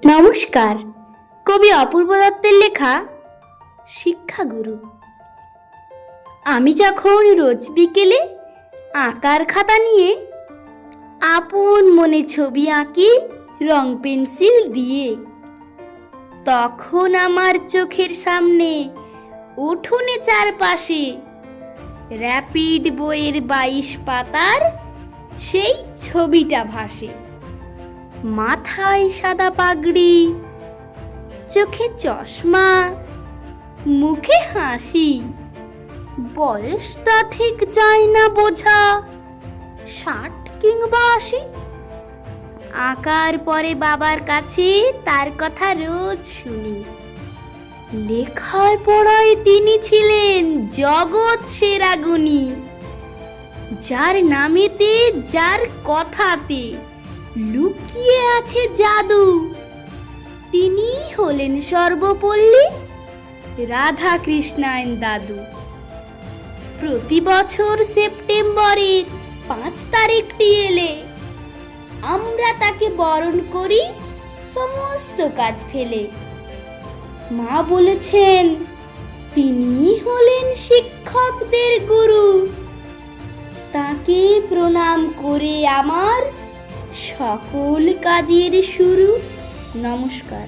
নমস্কার। কবি অপূর্ব দত্তের লেখা শিক্ষাগুরু। আমি যখন রোজ বিকেলে আঁকার খাতা নিয়ে আপন মনে ছবি আঁকি রং পেন্সিল দিয়ে, তখন আমার চোখের সামনে উঠোনে চারপাশে র্যাপিড বইয়ের 22 পাতার সেই ছবিটা ভাসে। মাথায় সাদা পাগড়ি, চোখে চশমা, মুখে হাসি, বয়সটা ঠিক যায় না বোঝা, 60 কিংবা 80। আঁকার পরে বাবার কাছে তার কথা রোজ শুনি। লেখায় পড়ায় তিনি ছিলেন জগৎ সেরা গুণী, যার নামেতে যার কথাতে লুকিয়ে আছে জাদু। তিনি হলেন সর্বপল্লী রাধাকৃষ্ণায়ন দাদু। প্রতি বছর সেপ্টেম্বরের 5 তারিখটি এলে আমরা তাকে বরণ করি সমস্ত কাজ ফেলে। মা বলেছেন তিনি হলেন শিক্ষকদের গুরু। তাকে প্রণাম করে আমার সকল কাজের শুরু। নমস্কার।